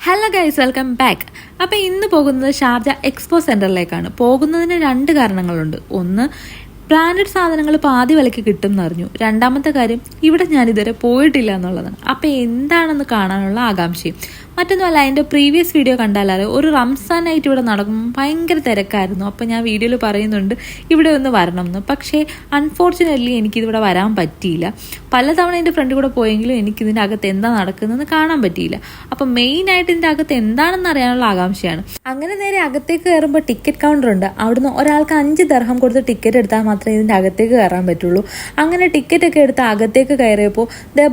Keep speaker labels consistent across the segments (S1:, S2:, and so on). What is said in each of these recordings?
S1: Hello guys, welcome back. അപ്പോൾ ഇന്ന് പോകുന്നത് ഷാർജ എക്സ്പോ സെൻറ്ററിലേക്കാണ്. പോകുന്നതിന് രണ്ട് കാരണങ്ങളുണ്ട്. ഒന്ന്, ബ്രാൻഡഡ് സാധനങ്ങൾ പാതി വിലയ്ക്ക് കിട്ടും എന്നറിഞ്ഞു. രണ്ടാമത്തെ കാര്യം, ഇവിടെ ഞാനിതുവരെ പോയിട്ടില്ല എന്നുള്ളതാണ്. അപ്പോൾ എന്താണെന്ന് കാണാനുള്ള ആകാംക്ഷയും. മറ്റൊന്നുമല്ല, അതിൻ്റെ പ്രീവിയസ് വീഡിയോ കണ്ടാലറിയാം, ഒരു റംസാൻ നൈറ്റ് ഇവിടെ നടക്കും, ഭയങ്കര തിരക്കായിരുന്നു. അപ്പോൾ ഞാൻ വീഡിയോയിൽ പറയുന്നുണ്ട് ഇവിടെ ഒന്ന് വരണം എന്ന്. പക്ഷേ അൺഫോർച്ചുനേറ്റ്ലി എനിക്കിതിവിടെ വരാൻ പറ്റിയില്ല. പലതവണ എൻ്റെ ഫ്രണ്ട് കൂടെ പോയെങ്കിലും എനിക്കിതിൻ്റെ അകത്ത് എന്താ നടക്കുന്നതെന്ന് കാണാൻ പറ്റിയില്ല. അപ്പോൾ മെയിനായിട്ട് ഇതിൻ്റെ അകത്ത് എന്താണെന്ന് അറിയാനുള്ള ആകാംക്ഷയാണ്. അങ്ങനെ നേരെ അകത്തേക്ക് കയറുമ്പോൾ ടിക്കറ്റ് കൗണ്ടർ ഉണ്ട്. അവിടുന്ന് ഒരാൾക്ക് 5 ദിർഹം കൊടുത്ത് ടിക്കറ്റ് എടുത്താൽ മാത്രമേ ഇതിൻ്റെ അകത്തേക്ക് കയറാൻ പറ്റുള്ളൂ. അങ്ങനെ ടിക്കറ്റൊക്കെ എടുത്ത് അകത്തേക്ക് കയറിയപ്പോൾ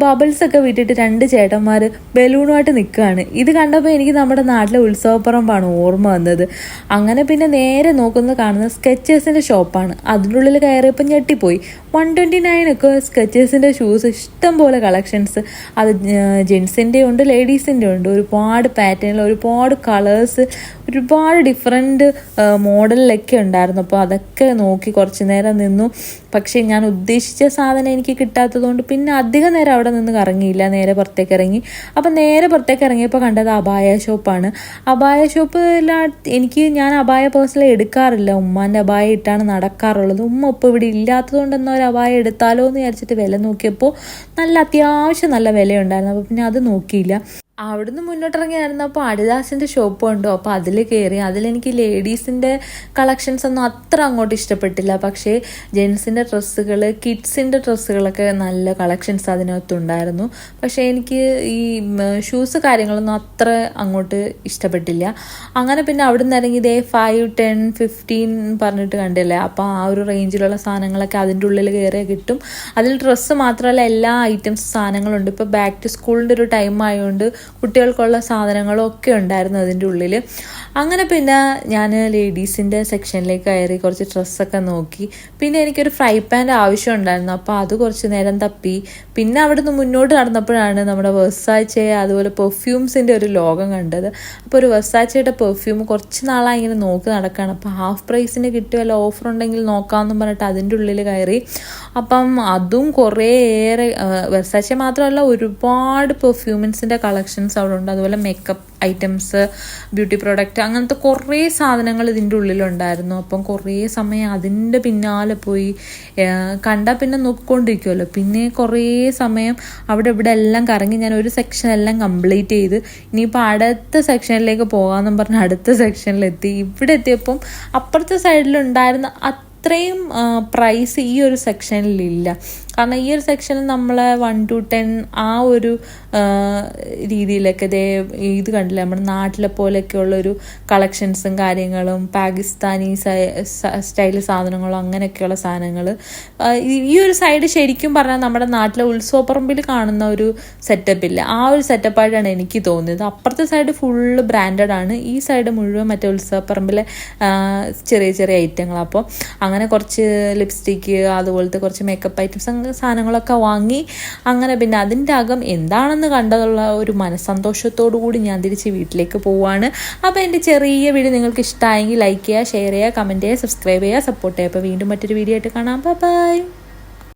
S1: ബബിൾസ് ഒക്കെ വിട്ടിട്ട് 2 ചേട്ടന്മാർ ബലൂണുമായിട്ട് നിൽക്കുകയാണ്. ഇത് കണ്ടപ്പോൾ എനിക്ക് നമ്മുടെ നാട്ടിലെ ഉത്സവപ്പറമ്പാണ് ഓർമ്മ വന്നത്. അങ്ങനെ പിന്നെ നേരെ കാണുന്നത് സ്കെച്ചേഴ്സിൻ്റെ ഷോപ്പാണ്. അതിൻ്റെ ഉള്ളിൽ കയറിയപ്പോൾ ഞെട്ടിപ്പോയി. 129 ഒക്കെ സ്കെച്ചേഴ്സിൻ്റെ ഷൂസ്, ഇഷ്ടം പോലെ കളക്ഷൻസ്. അത് ജെൻസിൻ്റെ ഉണ്ട്, ലേഡീസിൻ്റെ ഉണ്ട്. ഒരുപാട് പാറ്റേണിൽ, ഒരുപാട് കളേഴ്സ്, ഒരുപാട് ഡിഫറെൻറ്റ് മോഡലിലൊക്കെ ഉണ്ടായിരുന്നു. അപ്പോൾ അതൊക്കെ നോക്കി കുറച്ച് നേരം നിന്നു. പക്ഷേ ഞാൻ ഉദ്ദേശിച്ച സാധനം എനിക്ക് കിട്ടാത്തതുകൊണ്ട് പിന്നെ അധികം നേരം അവിടെ നിന്ന് കറങ്ങിയില്ല. നേരെ പുറത്തേക്ക് ഇറങ്ങി. അപ്പം നേരെ പുറത്തേക്ക് ഇറങ്ങിയപ്പോൾ കണ്ടത് അബായ ഷോപ്പാണ്. അബായ ഷോപ്പ് ഞാൻ അബായ പേഴ്സണലി എടുക്കാറില്ല. ഉമ്മാൻ്റെ അബായ ഇട്ടാണ് നടക്കാറുള്ളത്. ഉമ്മ ഇപ്പോൾ ഇവിടെ ഇല്ലാത്തതുകൊണ്ട് എന്നാൽ ഒരു അബായ എടുത്താലോ എന്ന് വിചാരിച്ചിട്ട് വില നോക്കിയപ്പോൾ അത്യാവശ്യം നല്ല വിലയുണ്ടായിരുന്നു. അപ്പോൾ പിന്നെ അത് നോക്കിയില്ല. അവിടുന്ന് മുന്നോട്ടിറങ്ങി നടന്നപ്പോൾ അഡിദാസിൻ്റെ ഷോപ്പ് ഉണ്ട്. അപ്പോൾ അതിൽ കയറി. അതിലെനിക്ക് ലേഡീസിൻ്റെ കളക്ഷൻസ് ഒന്നും അത്ര അങ്ങോട്ട് ഇഷ്ടപ്പെട്ടില്ല. പക്ഷേ ജെൻസിൻ്റെ ഡ്രസ്സുകൾ, കിഡ്സിൻ്റെ ഡ്രസ്സുകളൊക്കെ നല്ല കളക്ഷൻസ് അതിനകത്തുണ്ടായിരുന്നു. പക്ഷേ എനിക്ക് ഈ ഷൂസ് കാര്യങ്ങളൊന്നും അത്ര അങ്ങോട്ട് ഇഷ്ടപ്പെട്ടില്ല. അങ്ങനെ പിന്നെ അവിടെ നിന്ന് ഇറങ്ങി 5, 10, 15 പറഞ്ഞിട്ട് കണ്ടില്ലേ. അപ്പോൾ ആ ഒരു റേഞ്ചിലുള്ള സാധനങ്ങളൊക്കെ അതിൻ്റെ ഉള്ളിൽ കയറിയാൽ കിട്ടും. അതിൽ ഡ്രസ്സ് മാത്രമല്ല, എല്ലാ ഐറ്റംസ് സാധനങ്ങളുണ്ട്. ഇപ്പോൾ ബാക്ക് ടു സ്കൂളിൻ്റെ ഒരു ടൈം ആയതുകൊണ്ട് കുട്ടികൾക്കുള്ള സാധനങ്ങളൊക്കെ ഉണ്ടായിരുന്നു അതിൻ്റെ ഉള്ളിൽ. അങ്ങനെ പിന്നെ ഞാൻ ലേഡീസിൻ്റെ സെക്ഷനിലേക്ക് കയറി കുറച്ച് ഡ്രസ്സൊക്കെ നോക്കി. പിന്നെ എനിക്കൊരു ഫ്രൈ പാൻ്റെ ആവശ്യം ഉണ്ടായിരുന്നു. അപ്പോൾ അത് കുറച്ച് നേരം തപ്പി. പിന്നെ അവിടെ നിന്ന് മുന്നോട്ട് നടന്നപ്പോഴാണ് നമ്മുടെ വെർസാച്ചെ, അതുപോലെ പെർഫ്യൂംസിൻ്റെ ഒരു ലോകം കണ്ടത്. അപ്പോൾ ഒരു വെർസാച്ചയുടെ പെർഫ്യൂം കുറച്ച് നാളായി ഇങ്ങനെ നോക്കി നടക്കുകയാണ്. അപ്പോൾ ഹാഫ് പ്രൈസിന് കിട്ടിയ വല്ല ഓഫർ ഉണ്ടെങ്കിൽ നോക്കാമെന്നും പറഞ്ഞിട്ട് അതിൻ്റെ ഉള്ളിൽ കയറി. അപ്പം അതും കുറേയേറെ, വെർസാച്ചെ മാത്രമല്ല, ഒരുപാട് പെർഫ്യൂമിൻസിൻ്റെ കളക്ഷൻസ് അവിടെ ഉണ്ട്. അതുപോലെ മേക്കപ്പ് ഐറ്റംസ്, ബ്യൂട്ടി പ്രോഡക്റ്റ്, അങ്ങനത്തെ കുറേ സാധനങ്ങൾ ഇതിൻ്റെ ഉള്ളിലുണ്ടായിരുന്നു. അപ്പം കുറേ സമയം അതിൻ്റെ പിന്നാലെ പോയി. കണ്ടാൽ പിന്നെ നോക്കിക്കൊണ്ടിരിക്കുമല്ലോ. പിന്നെ കുറേ സമയം അവിടെ ഇവിടെ എല്ലാം കറങ്ങി. ഞാൻ ഒരു സെക്ഷൻ എല്ലാം കംപ്ലീറ്റ് ചെയ്ത് ഇനിയിപ്പോൾ അടുത്ത സെക്ഷനിലേക്ക് പോകാമെന്നും പറഞ്ഞ് അടുത്ത സെക്ഷനിലെത്തി. ഇവിടെ എത്തിയപ്പം അപ്പുറത്തെ സൈഡിലുണ്ടായിരുന്ന അത്രയും പ്രൈസ് ഈ ഒരു സെക്ഷനിലില്ല. കാരണം ഈ ഒരു സെക്ഷനിൽ നമ്മൾ 1 to 10 ആ ഒരു രീതിയിലൊക്കെ ഇത് കണ്ടില്ല, നമ്മുടെ നാട്ടിലെ പോലെയൊക്കെയുള്ളൊരു കളക്ഷൻസും കാര്യങ്ങളും, പാകിസ്ഥാനി സ്റ്റൈൽ സാധനങ്ങളും അങ്ങനെയൊക്കെയുള്ള സാധനങ്ങൾ. ഈ ഒരു സൈഡ് ശരിക്കും പറഞ്ഞാൽ നമ്മുടെ നാട്ടിലെ ഉത്സവപ്പറമ്പിൽ കാണുന്ന ഒരു സെറ്റപ്പില്ല. ആ ഒരു സെറ്റപ്പായിട്ടാണ് എനിക്ക് തോന്നിയത്. അപ്പുറത്തെ സൈഡ് ഫുള്ള് ബ്രാൻഡഡ് ആണ്. ഈ സൈഡ് മുഴുവൻ മറ്റേ ഉത്സവപ്പറമ്പിലെ ചെറിയ ചെറിയ ഐറ്റങ്ങൾ. അപ്പോൾ അങ്ങനെ കുറച്ച് ലിപ്സ്റ്റിക്ക്, അതുപോലത്തെ കുറച്ച് മേക്കപ്പ് ഐറ്റംസ്, സാധനങ്ങളൊക്കെ വാങ്ങി. അങ്ങനെ പിന്നെ അതിൻ്റെ അകം എന്താണെന്ന് കണ്ടതുള്ള ഒരു മനസ്സന്തോഷത്തോടു കൂടി ഞാൻ തിരിച്ച് വീട്ടിലേക്ക് പോവുകയാണ്. അപ്പോൾ എൻ്റെ ചെറിയ വീഡിയോ നിങ്ങൾക്ക് ഇഷ്ടമായെങ്കിൽ ലൈക്ക് ചെയ്യുക, ഷെയർ ചെയ്യുക, കമൻറ്റ് ചെയ്യുക, സബ്സ്ക്രൈബ് ചെയ്യുക, സപ്പോർട്ട് ചെയ്യുക. അപ്പോൾ വീണ്ടും മറ്റൊരു വീഡിയോ ആയിട്ട് കാണാം. ബൈ.